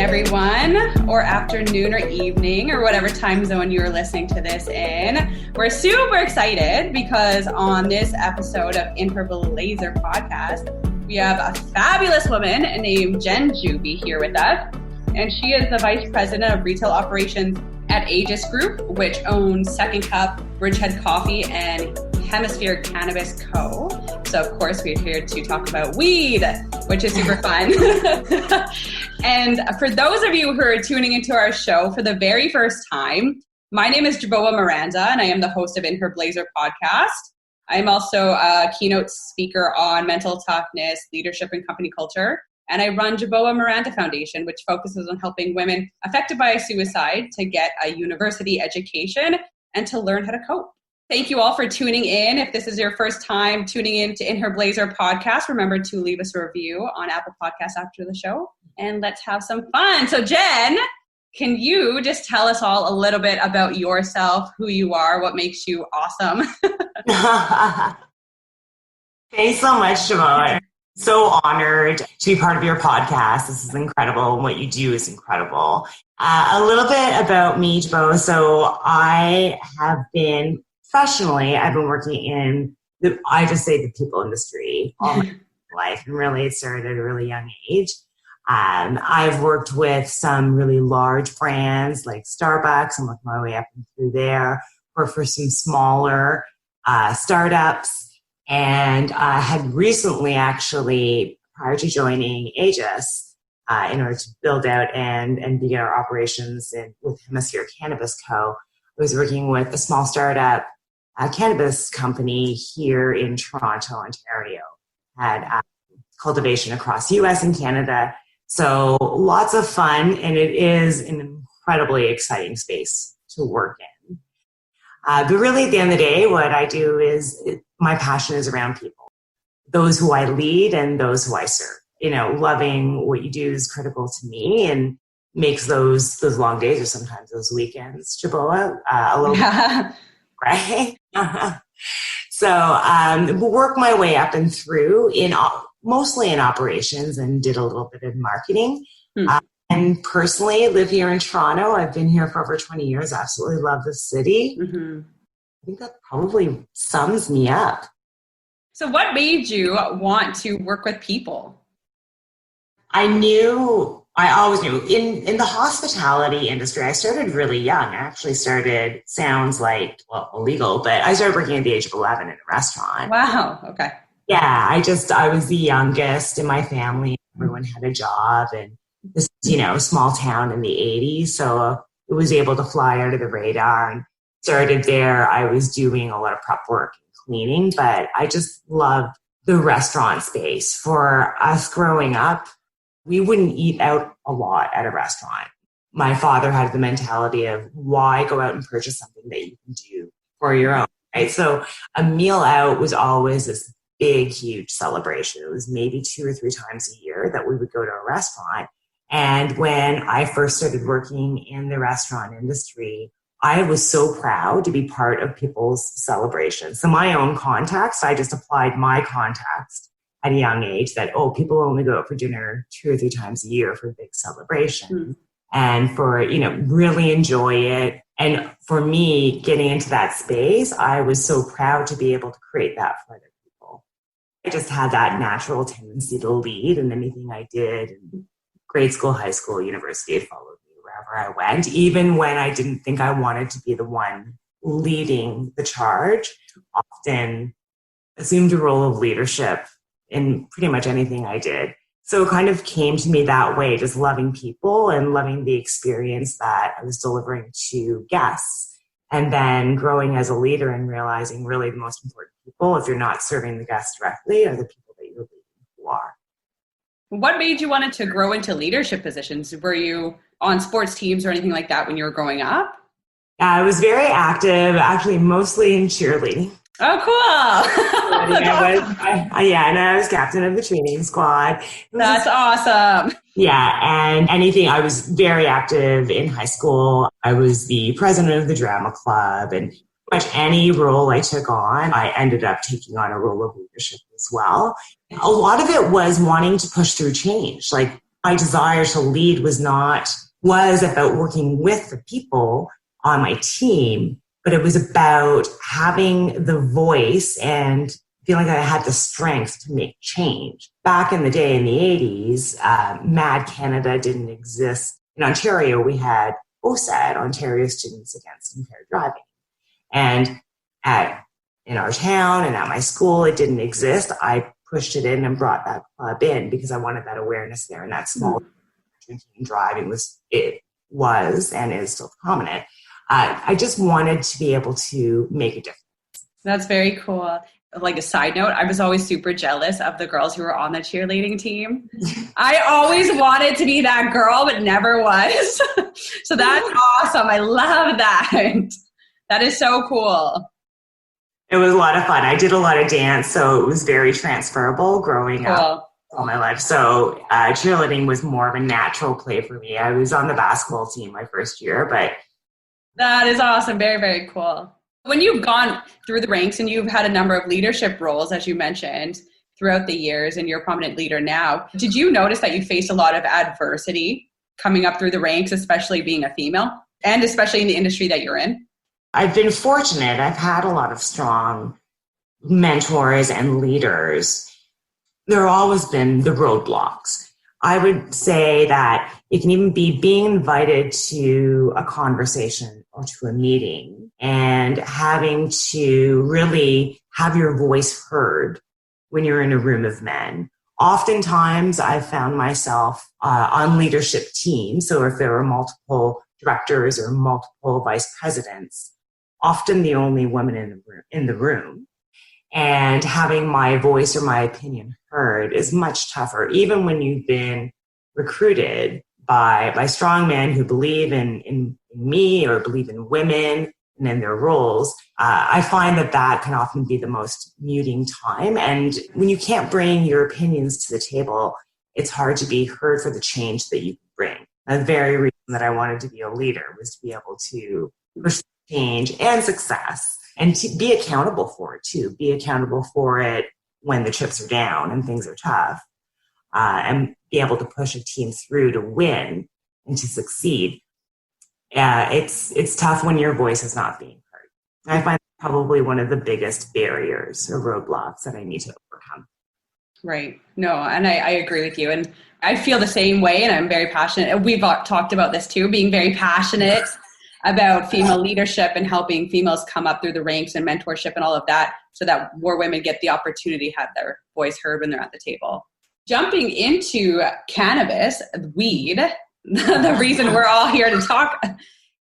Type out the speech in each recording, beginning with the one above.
everyone, or afternoon or evening or whatever time zone you're listening to this in. We're super excited because on this episode of In Her Blazer podcast, we have a fabulous woman named Jenn Juby here with us. And she is the Vice President of Retail Operations at Aegis Group, which owns Second Cup, Bridgehead Coffee, and Hemisphere Cannabis Co. So, of course, we're here to talk about weed, which is super fun. And for those of you who are tuning into our show for the very first time, my name is Jaboa Miranda, and I am the host of In Her Blazer podcast. I'm also a keynote speaker on mental toughness, leadership, and company culture. And I run Jaboa Miranda Foundation, which focuses on helping women affected by suicide to get a university education and to learn how to cope. Thank you all for tuning in. If this is your first time tuning in to In Her Blazer podcast, remember to leave us a review on Apple Podcasts after the show. And let's have some fun. So Jenn, can you just tell us all a little bit about yourself, who you are, what makes you awesome? Thanks so much, Jaboa. So honored to be part of your podcast. This is incredible. And what you do is incredible. A little bit about me, Jaboa. So I have been professionally, I've been working in the people industry all my life. And really it started at a really young age. I've worked with some really large brands like Starbucks. I'm working my way up and through there. Worked for some smaller startups. And I had recently actually, prior to joining Aegis, in order to build out and begin our operations with Hemisphere Cannabis Co, I was working with a small startup cannabis company here in Toronto, Ontario. Had cultivation across US and Canada. So lots of fun, and it is an incredibly exciting space to work in. But really, at the end of the day, what I do is my passion is around people, those who I lead and those who I serve. You know, loving what you do is critical to me and makes those long days or sometimes those weekends, Jaboa, a little bit, right? So work my way up and through mostly in operations and did a little bit of marketing. And personally live here in Toronto. I've been here for over 20 years. Absolutely love the city. Mm-hmm. I think that probably sums me up. So what made you want to work with people? I always knew in the hospitality industry, I started really young. I actually started, sounds like, illegal, but I started working at the age of 11 in a restaurant. Wow. Okay. Yeah. I was the youngest in my family. Everyone had a job, and this is, small town in the 80s. So it was able to fly under the radar, and started there. I was doing a lot of prep work and cleaning, but I just loved the restaurant space. For us growing up, we wouldn't eat out a lot at a restaurant. My father had the mentality of, why go out and purchase something that you can do for your own, right? So a meal out was always this big, huge celebration. It was maybe 2 or 3 times a year that we would go to a restaurant. And when I first started working in the restaurant industry, I was so proud to be part of people's celebrations. So my own context, I just applied my context at a young age that, people only go out for dinner 2 or 3 times a year for a big celebration. And for, really enjoy it. And for me, getting into that space, I was so proud to be able to create that for other people. I just had that natural tendency to lead, and anything I did in grade school, high school, university, it followed me wherever I went, even when I didn't think I wanted to be the one leading the charge. Often assumed a role of leadership in pretty much anything I did. So it kind of came to me that way, just loving people and loving the experience that I was delivering to guests. And then growing as a leader and realizing really the most important people, if you're not serving the guests directly, are the people that you're leading who are. What made you want to grow into leadership positions? Were you on sports teams or anything like that when you were growing up? I was very active, actually mostly in cheerleading. Oh, cool. I was captain of the training squad. That's awesome. Yeah, and I was very active in high school. I was the president of the drama club, and pretty much any role I took on, I ended up taking on a role of leadership as well. A lot of it was wanting to push through change. Like, my desire to lead was about working with the people on my team, but it was about having the voice and feeling like I had the strength to make change. Back in the day, in the 80s, MAD Canada didn't exist. In Ontario, we had OSAD, Ontario Students Against Impaired Driving. And in our town and at my school, it didn't exist. I pushed it in and brought that club in because I wanted that awareness there. And that small drinking and driving was and is still prominent. I just wanted to be able to make a difference. That's very cool. Like a side note, I was always super jealous of the girls who were on the cheerleading team. I always wanted to be that girl, but never was. So that's awesome. I love that. That is so cool. It was a lot of fun. I did a lot of dance, so it was very transferable growing up all my life. So cheerleading was more of a natural play for me. I was on the basketball team my first year, but... That is awesome. Very, very cool. When you've gone through the ranks and you've had a number of leadership roles, as you mentioned, throughout the years, and you're a prominent leader now, did you notice that you faced a lot of adversity coming up through the ranks, especially being a female, and especially in the industry that you're in? I've been fortunate. I've had a lot of strong mentors and leaders. There have always been the roadblocks. I would say that it can even be being invited to a conversation or to a meeting and having to really have your voice heard when you're in a room of men. Oftentimes, I've found myself on leadership teams. So if there are multiple directors or multiple vice presidents, often the only woman in the room. And having my voice or my opinion heard is much tougher, even when you've been recruited by strong men who believe in me or believe in women and in their roles. I find that can often be the most muting time. And when you can't bring your opinions to the table, it's hard to be heard for the change that you can bring. The very reason that I wanted to be a leader was to be able to push change and success and to be accountable for it too. Be accountable for it when the chips are down and things are tough, and be able to push a team through to win and to succeed. It's tough when your voice is not being heard. I find probably one of the biggest barriers or roadblocks that I need to overcome. Right. No, and I agree with you. And I feel the same way, and I'm very passionate. We've talked about this too, being very passionate about female leadership and helping females come up through the ranks and mentorship and all of that so that more women get the opportunity to have their voice heard when they're at the table. Jumping into cannabis, weed, the reason we're all here to talk.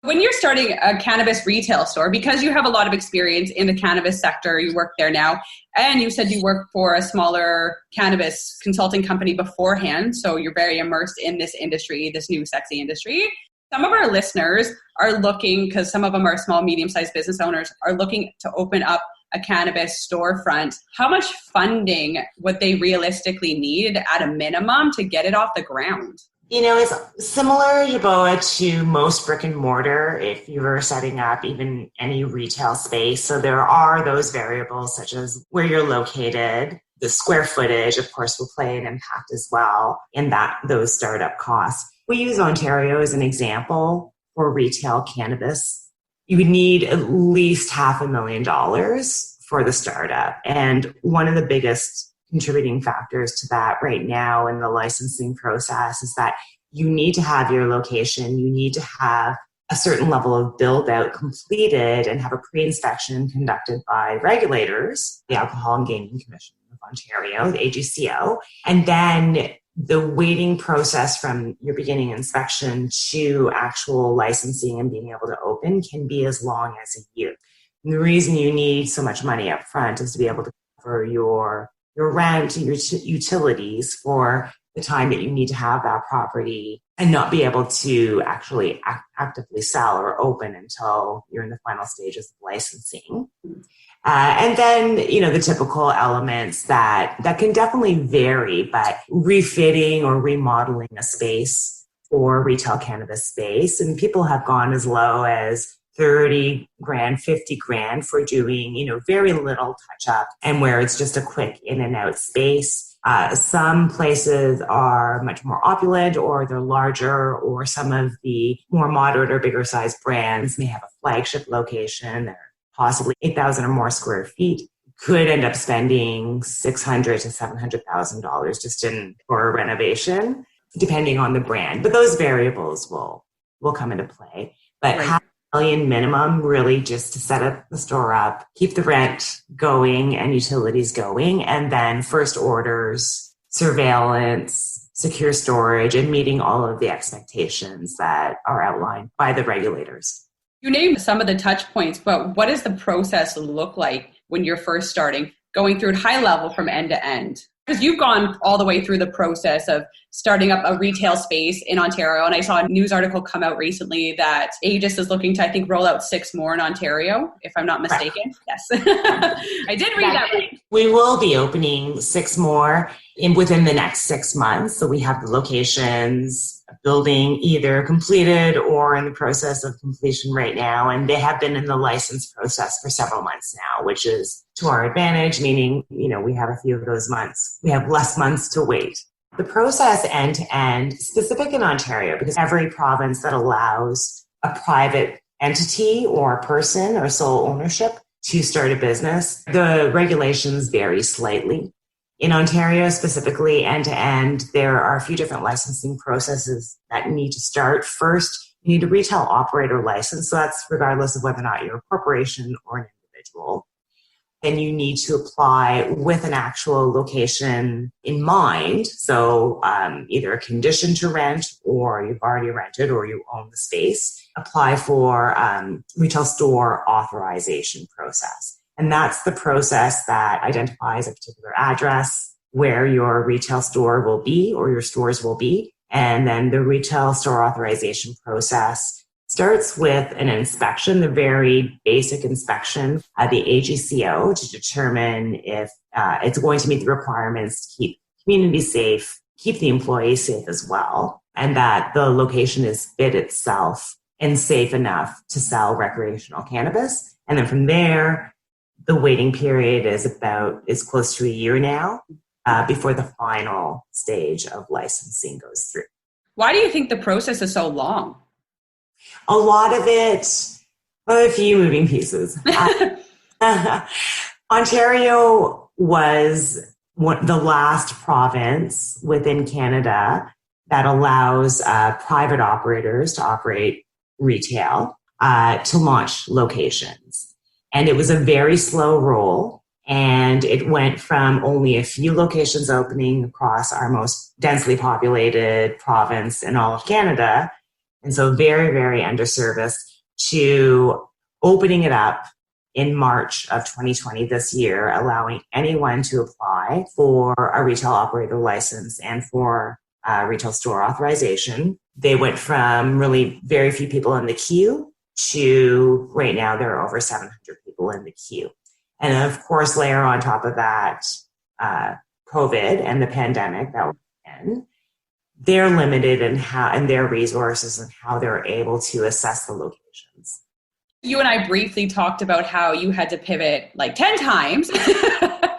When you're starting a cannabis retail store, because you have a lot of experience in the cannabis sector, you work there now, and you said you worked for a smaller cannabis consulting company beforehand, so you're very immersed in this industry, this new sexy industry. Some of our listeners are looking, because some of them are small, medium-sized business owners, are looking to open up a cannabis storefront. How much funding would they realistically need at a minimum to get it off the ground? You know, it's similar, Jaboa, to most brick and mortar if you were setting up even any retail space. So there are those variables such as where you're located. The square footage, of course, will play an impact as well in those startup costs. We use Ontario as an example for retail cannabis. You would need at least $500,000 for the startup. And one of the biggest contributing factors to that right now in the licensing process is that you need to have your location, you need to have a certain level of build out completed and have a pre-inspection conducted by regulators, the Alcohol and Gaming Commission of Ontario, the Aegis Co. And then the waiting process from your beginning inspection to actual licensing and being able to open can be as long as a year. And the reason you need so much money up front is to be able to cover your rent, your utilities for the time that you need to have that property and not be able to actually actively sell or open until you're in the final stages of licensing. And then, you know, the typical elements that can definitely vary, but refitting or remodeling a space or retail cannabis space. And people have gone as low as 30 grand, 50 grand for doing, very little touch up and where it's just a quick in and out space. Some places are much more opulent or they're larger, or some of the more moderate or bigger size brands may have a flagship location. They're possibly 8,000 or more square feet. Could end up spending $600,000 to $700,000 just for a renovation, depending on the brand. But those variables will come into play. But Right. $500,000 minimum, really, just to set up the store up, keep the rent going and utilities going, and then first orders, surveillance, secure storage, and meeting all of the expectations that are outlined by the regulators. You named some of the touch points, but what does the process look like when you're first starting, going through it high level from end to end? Because you've gone all the way through the process of starting up a retail space in Ontario. And I saw a news article come out recently that Aegis is looking to, I think, roll out 6 more in Ontario, if I'm not mistaken. Right. Yes. I did read that right. We will be opening 6 more within the next 6 months. So we have the locations, building either completed or in the process of completion right now. And they have been in the license process for several months now, which is to our advantage, meaning, we have a few of those months. We have less months to wait. The process end to end, specific in Ontario, because every province that allows a private entity or person or sole ownership to start a business, the regulations vary slightly. In Ontario, specifically end to end, there are a few different licensing processes that need to start. First, you need a retail operator license. So that's regardless of whether or not you're a corporation or an individual. Then you need to apply with an actual location in mind. So either a condition to rent, or you've already rented, or you own the space. Apply for retail store authorization process. And that's the process that identifies a particular address where your retail store will be or your stores will be. And then the retail store authorization process starts with an inspection, the very basic inspection, the AGCO, to determine if it's going to meet the requirements to keep community safe, keep the employees safe as well, and that the location is fit itself and safe enough to sell recreational cannabis. And then from there, the waiting period is close to a year now before the final stage of licensing goes through. Why do you think the process is so long? A lot of it, a few moving pieces. Ontario was the last province within Canada that allows private operators to operate retail to launch locations. And it was a very slow roll, and it went from only a few locations opening across our most densely populated province in all of Canada, and so very, very underserviced, to opening it up in March of 2020 this year, allowing anyone to apply for a retail operator license and for retail store authorization. They went from really very few people in the queue to right now there are over 700 people in the queue. And of course, layer on top of that COVID and the pandemic that we're in, they're limited in their resources and how they're able to assess the locations. You and I briefly talked about how you had to pivot like 10 times.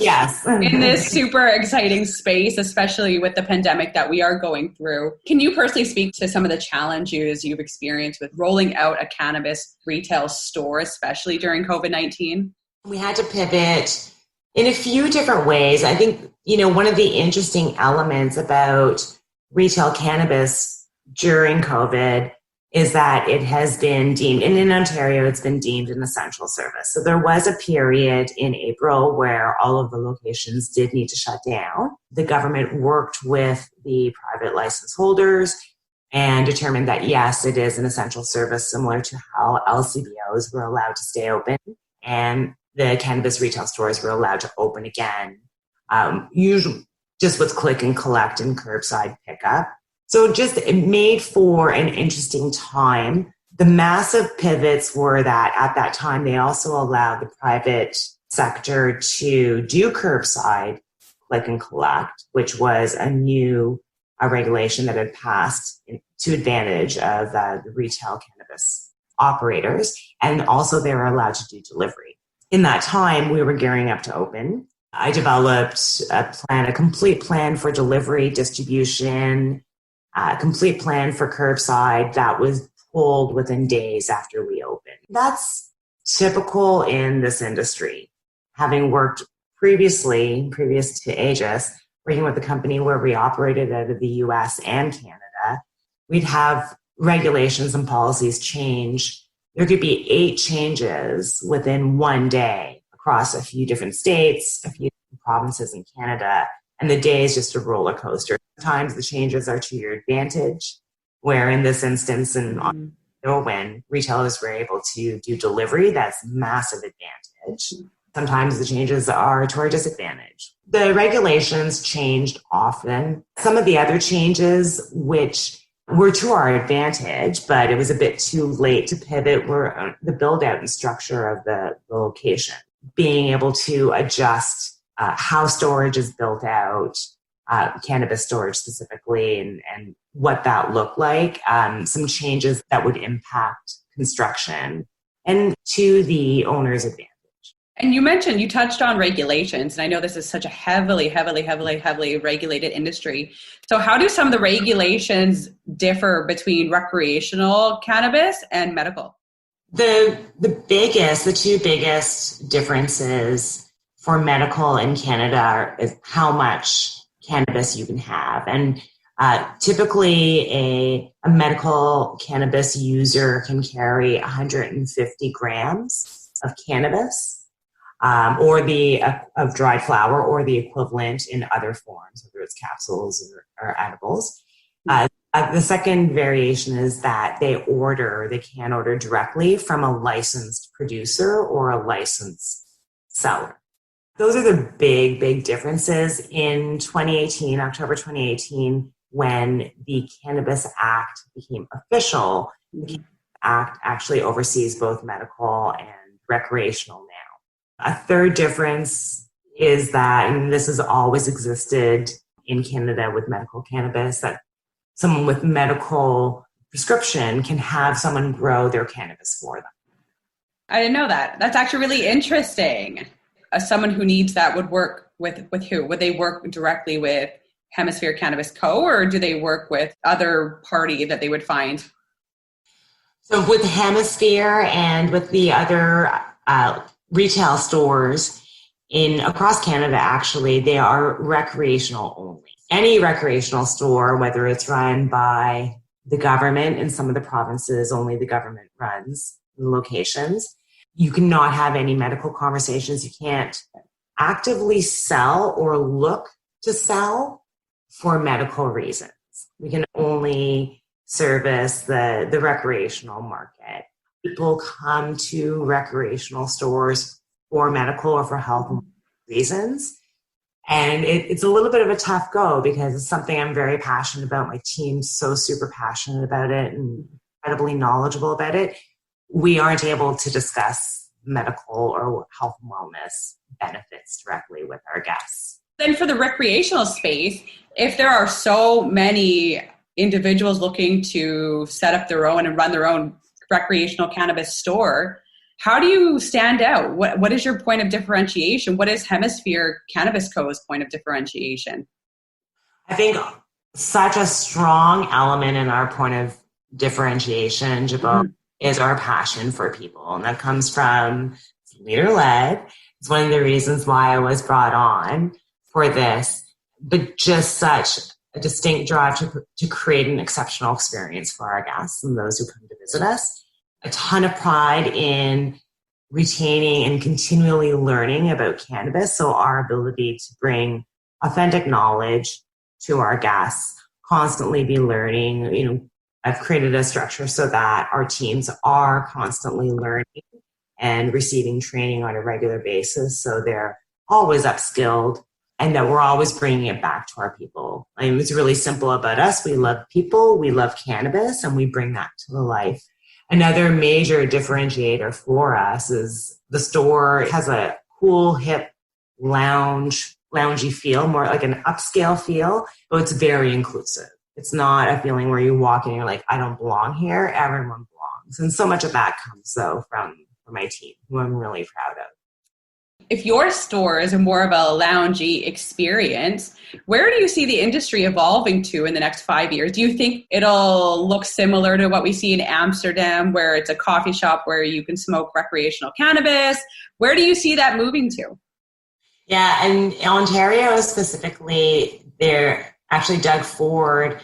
Yes. In this super exciting space, especially with the pandemic that we are going through. Can you personally speak to some of the challenges you've experienced with rolling out a cannabis retail store, especially during COVID-19? We had to pivot in a few different ways. I think, one of the interesting elements about retail cannabis during COVID is that it has been deemed, and in Ontario, it's been deemed an essential service. So there was a period in April where all of the locations did need to shut down. The government worked with the private license holders and determined that, yes, it is an essential service, similar to how LCBOs were allowed to stay open and the cannabis retail stores were allowed to open again, usually just with click and collect and curbside pickup. So it made for an interesting time. The massive pivots were that at that time, they also allowed the private sector to do curbside click and collect, which was a new regulation that had passed to advantage of the retail cannabis operators, and also they were allowed to do delivery. In that time, we were gearing up to open. I developed a complete plan for delivery, distribution, a complete plan for curbside that was pulled within days after we opened. That's typical in this industry. Having worked previous to Aegis, working with a company where we operated out of the US and Canada, we'd have regulations and policies change. There could be 8 changes within one day across a few different states, a few different provinces in Canada, and the day is just a roller coaster. Sometimes the changes are to your advantage, where in this instance, when retailers were able to do delivery, that's massive advantage. Sometimes the changes are to our disadvantage. The regulations changed often. Some of the other changes, which were to our advantage, but it was a bit too late to pivot, were the build out and structure of the location. Being able to adjust how storage is built out, cannabis storage specifically, and what that looked like, some changes that would impact construction and to the owner's advantage. And you touched on regulations, and I know this is such a heavily regulated industry. So how do some of the regulations differ between recreational cannabis and medical? The two biggest differences for medical in Canada is how much cannabis you can have. And typically a medical cannabis user can carry 150 grams of cannabis. Of dried flower, or the equivalent in other forms, whether it's capsules or edibles. The second variation is that they can order directly from a licensed producer or a licensed seller. Those are the big differences. In October 2018, when the Cannabis Act became official, the Cannabis Act actually oversees both medical and recreational now. A third difference is that, and this has always existed in Canada with medical cannabis, that someone with medical prescription can have someone grow their cannabis for them. I didn't know that. That's actually really interesting. Someone who needs that would work with who? Would they work directly with Hemisphere Cannabis Co., or do they work with other party that they would find? So with Hemisphere and with the other retail stores across Canada, actually, they are recreational only. Any recreational store, whether it's run by the government, in some of the provinces, only the government runs the locations. You cannot have any medical conversations. You can't actively sell or look to sell for medical reasons. We can only service the recreational market. People come to recreational stores for medical or for health reasons. And it's a little bit of a tough go because it's something I'm very passionate about. My team's so super passionate about it and incredibly knowledgeable about it. We aren't able to discuss medical or health and wellness benefits directly with our guests. Then for the recreational space, if there are so many individuals looking to set up their own and run their own recreational cannabis store, how do you stand out? What is your point of differentiation? What is Hemisphere Cannabis Co.'s point of differentiation? I think such a strong element in our point of differentiation, Jabot, is our passion for people. And that comes from leader-led. It's one of the reasons why I was brought on for this, but just such a distinct drive to create an exceptional experience for our guests and those who come to visit us. A ton of pride in retaining and continually learning about cannabis. So our ability to bring authentic knowledge to our guests, constantly be learning. I've created a structure so that our teams are constantly learning and receiving training on a regular basis. So they're always upskilled and that we're always bringing it back to our people. I mean, it's really simple about us. We love people, we love cannabis, and we bring that to the life. Another major differentiator for us is the store has a cool, hip, loungy feel, more like an upscale feel, but it's very inclusive. It's not a feeling where you walk in and you're like, I don't belong here. Everyone belongs outcomes. And so much of that comes, though, from my team, who I'm really proud of. If your store is more of a loungy experience, where do you see the industry evolving to in the next 5 years? Do you think it'll look similar to what we see in Amsterdam, where it's a coffee shop where you can smoke recreational cannabis? Where do you see that moving to? Yeah, and Ontario specifically, Doug Ford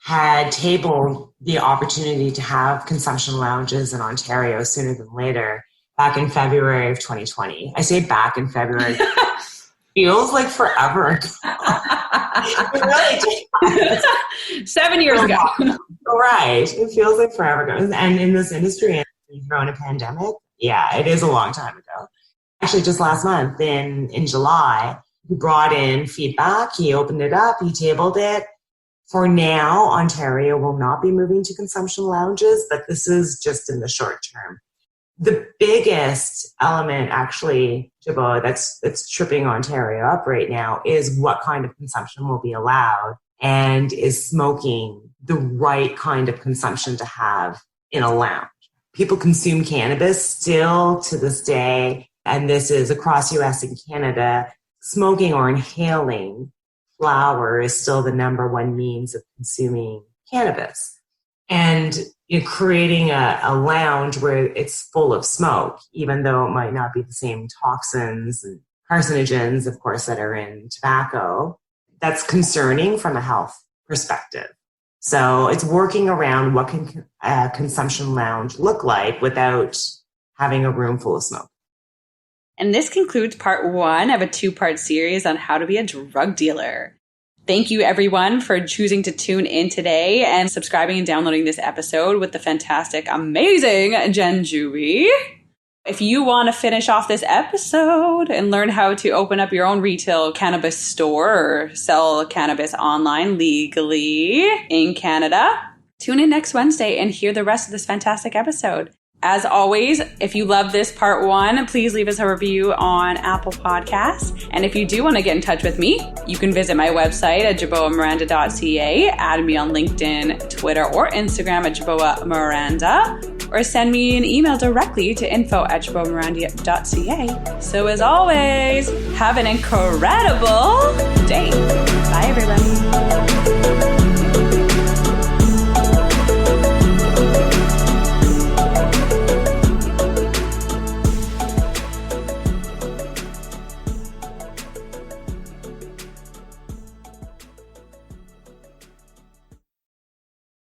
had tabled the opportunity to have consumption lounges in Ontario sooner than later, back in February of 2020. I say back in February. Feels like forever ago. It really did. 7 years ago. Right. It feels like forever ago. And in this industry, and you throw in a pandemic, yeah, it is a long time ago. Actually, just last month in July, he brought in feedback. He opened it up. He tabled it. For now, Ontario will not be moving to consumption lounges, but this is just in the short term. The biggest element, actually, Jabo, that's tripping Ontario up right now is what kind of consumption will be allowed, and is smoking the right kind of consumption to have in a lounge. People consume cannabis still to this day, and this is across US and Canada. Smoking or inhaling flower is still the number one means of consuming cannabis. And creating a lounge where it's full of smoke, even though it might not be the same toxins and carcinogens, of course, that are in tobacco, that's concerning from a health perspective. So it's working around what can a consumption lounge look like without having a room full of smoke. And this concludes part 1 of a 2-part series on how to be a drug dealer. Thank you, everyone, for choosing to tune in today and subscribing and downloading this episode with the fantastic, amazing Jenn Juby. If you want to finish off this episode and learn how to open up your own retail cannabis store or sell cannabis online legally in Canada, tune in next Wednesday and hear the rest of this fantastic episode. As always, if you love this part 1, please leave us a review on Apple Podcasts. And if you do want to get in touch with me, you can visit my website at jaboamiranda.ca, add me on LinkedIn, Twitter, or Instagram at jaboamiranda, or send me an email directly to info@jaboamiranda.ca. So as always, have an incredible day. Bye, everybody.